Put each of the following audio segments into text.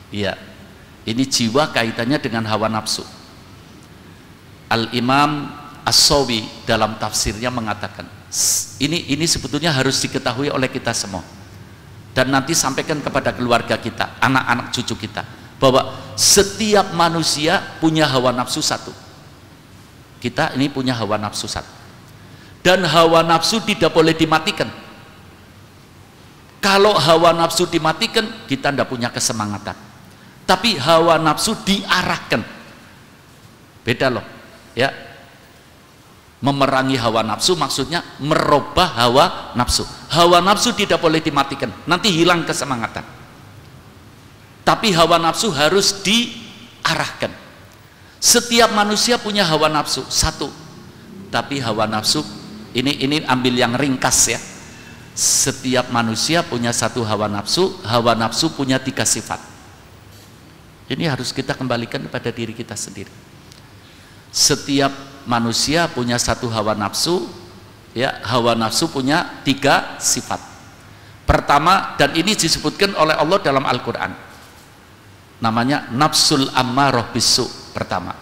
Iya, ini jiwa kaitannya dengan hawa nafsu. Al-Imam As-Sawi dalam tafsirnya mengatakan, ini sebetulnya harus diketahui oleh kita semua, dan nanti sampaikan kepada keluarga kita, anak-anak cucu kita, bahwa setiap manusia punya hawa nafsu satu. Kita ini punya hawa nafsu satu, dan hawa nafsu tidak boleh dimatikan. Kalau hawa nafsu dimatikan, kita tidak punya kesemangatan. Tapi hawa nafsu diarahkan, beda loh ya. Memerangi hawa nafsu maksudnya merubah hawa nafsu. Hawa nafsu tidak boleh dimatikan, nanti hilang kesemangatan. Tapi hawa nafsu harus diarahkan. Setiap manusia punya hawa nafsu satu, tapi hawa nafsu ini ambil yang ringkas ya. Setiap manusia punya satu hawa nafsu punya 3 sifat. Ini harus kita kembalikan kepada diri kita sendiri. Setiap manusia punya satu hawa nafsu ya, hawa nafsu punya 3 sifat. Pertama, dan ini disebutkan oleh Allah dalam Al-Quran, namanya nafsul ammarah bisu, pertama.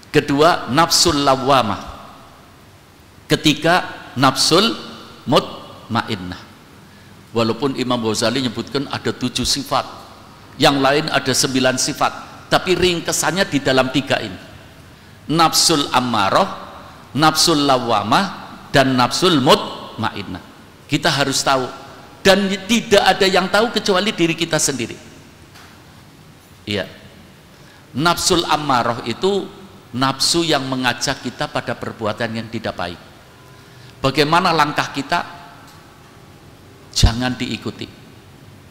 Kedua, nafsul lawwamah. Ketiga, nafsul mutmainnah. Walaupun Imam Ghazali menyebutkan ada 7 sifat, yang lain ada 9 sifat, tapi ringkesannya di dalam 3 ini: nafsul ammarah, nafsul lawwamah, dan nafsul mutmainnah. Kita harus tahu, dan tidak ada yang tahu kecuali diri kita sendiri. Iya, nafsul ammarah itu nafsu yang mengajak kita pada perbuatan yang tidak baik. Bagaimana langkah kita? Jangan diikuti.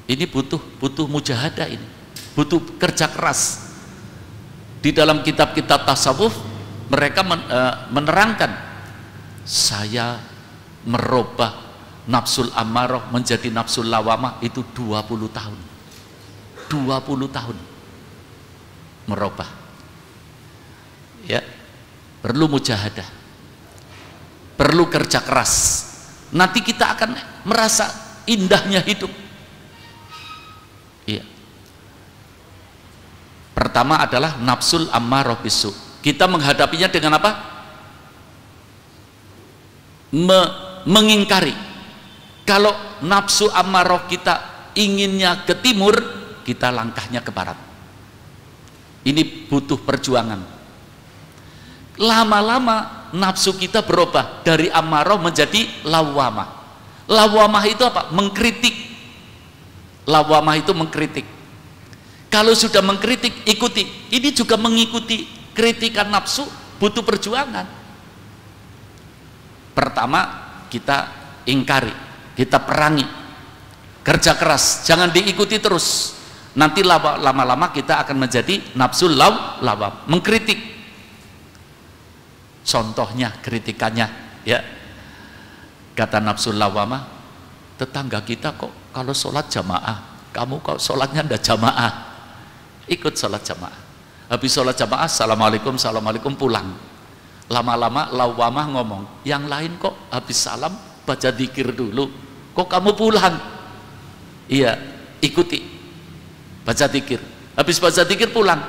Ini butuh mujahadah, ini butuh kerja keras. Di dalam kitab-kitab tasawuf mereka menerangkan, saya merubah nafsul ammarah menjadi nafsul lawamah itu 20 tahun. 20 tahun merubah. Ya, perlu mujahadah, perlu kerja keras. Nanti kita akan merasa indahnya hidup. Iya. Pertama adalah nafsul ammarah bisu. Kita menghadapinya dengan apa? Mengingkari. Kalau nafsu ammarah kita inginnya ke timur, kita langkahnya ke barat. Ini butuh perjuangan. Lama-lama nafsu kita berubah dari ammarah menjadi lawwamah. Lawwamah itu apa? Mengkritik. Lawwamah itu mengkritik. Kalau sudah mengkritik, ikuti. Ini juga mengikuti kritikan nafsu, butuh perjuangan. Pertama, kita ingkari, kita perangi, kerja keras, jangan diikuti terus. Nanti lama-lama kita akan menjadi nafsul lawwam, mengkritik. Contohnya, kritikannya ya, kata nafsul lawwamah, tetangga kita kok kalau sholat jamaah, kamu kok sholatnya ndak jamaah. Ikut sholat jamaah, habis sholat jamaah assalamualaikum, assalamualaikum, pulang. Lama-lama lawwamah ngomong, yang lain kok habis salam baca dzikir dulu, kok kamu pulang? Iya, ikuti, baca dzikir, habis baca dzikir pulang.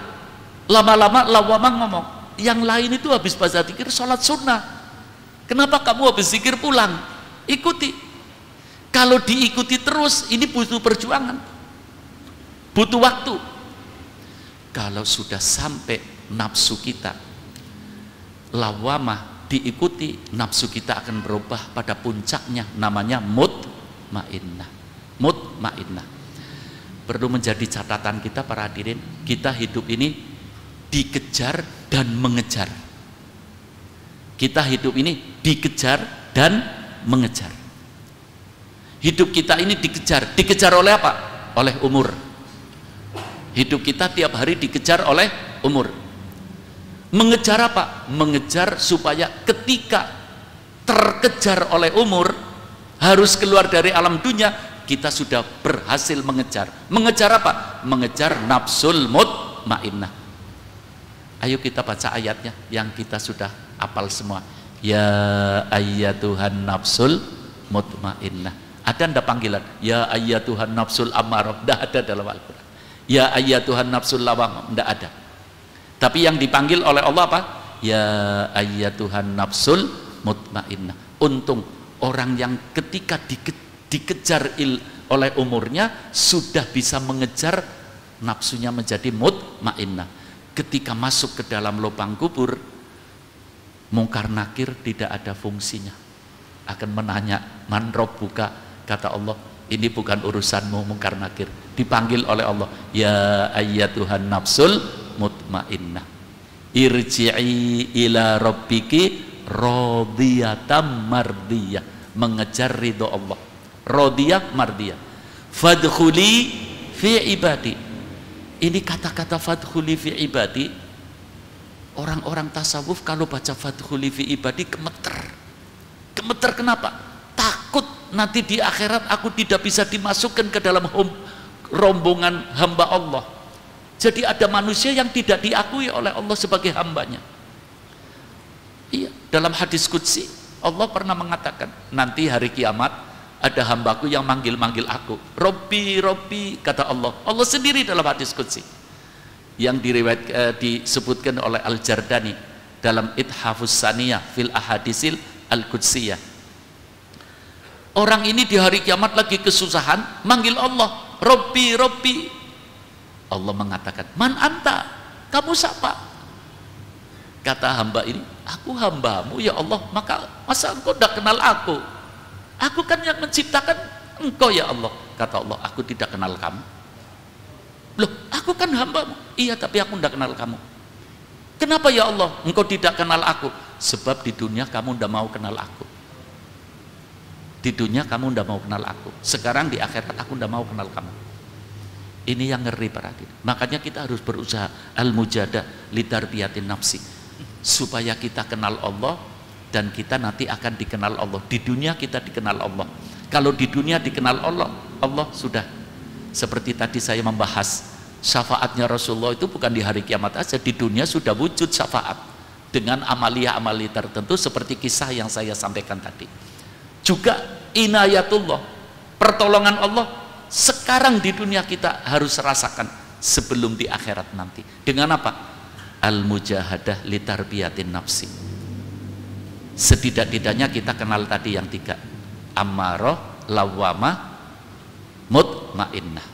Lama-lama lawwamah ngomong, yang lain itu habis baca dzikir sholat sunnah, kenapa kamu habis dzikir pulang? Ikuti. Kalau diikuti terus, ini butuh perjuangan, butuh waktu. Kalau sudah sampai nafsu kita lawwamah diikuti, nafsu kita akan berubah pada puncaknya, namanya mutmainnah. Mutmainnah perlu menjadi catatan kita para hadirin. Kita hidup ini dikejar dan mengejar. Kita hidup ini dikejar dan mengejar. Hidup kita ini dikejar oleh apa? Oleh umur. Hidup kita tiap hari dikejar oleh umur. Mengejar apa? Mengejar supaya ketika terkejar oleh umur, harus keluar dari alam dunia, kita sudah berhasil mengejar. Mengejar apa? Mengejar nafsul mutmainnah. Ayo kita baca ayatnya yang kita sudah hafal semua. Ya ayyatuhan nafsul mutmainnah. Ada ndak panggilan? Ya ayyatuhan nafsul ammarah? Tidak ada dalam Al-Quran. ya ayyatuhan nafsul lawwamah, tidak ada. Tapi yang dipanggil oleh Allah apa? Ya ayyatuhan nafsul mutmainnah. Untung orang yang ketika dikejar oleh umurnya sudah bisa mengejar nafsunya menjadi mutmainnah. Ketika masuk ke dalam lubang kubur, mungkar nakir tidak ada fungsinya. Akan menanya, man rabbuka, kata Allah, ini bukan urusanmu mungkar nakir. Dipanggil oleh Allah, ya ayyatuhan nafsul mutmainnah, irji'i ila rabbiki radhiyatam mardiyah, mengejar ridho Allah, radhiyah mardiyah. Fadkhuli fi ibadi. Ini kata-kata fadkhuli fi ibadi, orang-orang tasawuf kalau baca fadkhuli fi ibadi gemeter. Gemeter kenapa? Takut nanti di akhirat aku tidak bisa dimasukkan ke dalam rombongan hamba Allah. Jadi ada manusia yang tidak diakui oleh Allah sebagai hambanya. Iya, dalam hadis qudsi Allah pernah mengatakan, nanti hari kiamat ada hambaku yang manggil-manggil aku, Robbi, Robbi, kata Allah. Allah sendiri dalam hadis qudsi yang disebutkan oleh Al-Jardani dalam Ithafus Saniyah fil Ahadisil Al-Qudsiyah. Orang ini di hari kiamat lagi kesusahan, manggil Allah, Robbi, Robbi. Allah mengatakan, man anta, kamu siapa? Kata hamba ini, aku hambamu ya Allah. Masa engkau tidak kenal aku? Aku kan yang menciptakan engkau ya Allah. Kata Allah, aku tidak kenal kamu. Loh, aku kan hambamu. Iya, tapi aku tidak kenal kamu. Kenapa ya Allah engkau tidak kenal aku? Sebab di dunia kamu tidak mau kenal aku. Di dunia kamu tidak mau kenal aku. Sekarang di akhirat aku tidak mau kenal kamu. Ini yang ngeri para hadirin. Makanya kita harus berusaha al-mujadah litarbiyatin nafsi, supaya kita kenal Allah dan kita nanti akan dikenal Allah. Di dunia kita dikenal Allah. Kalau di dunia dikenal Allah, Allah sudah, seperti tadi saya membahas syafaatnya Rasulullah itu bukan di hari kiamat aja, di dunia sudah wujud syafaat dengan amalia-amalia tertentu seperti kisah yang saya sampaikan tadi. Juga inayatullah, pertolongan Allah sekarang di dunia kita harus rasakan sebelum di akhirat nanti. Dengan apa? Al-mujahadah litarbiyatin nafsi. Setidak-tidaknya kita kenal tadi yang tiga, ammarah, lawwamah, mutmainnah.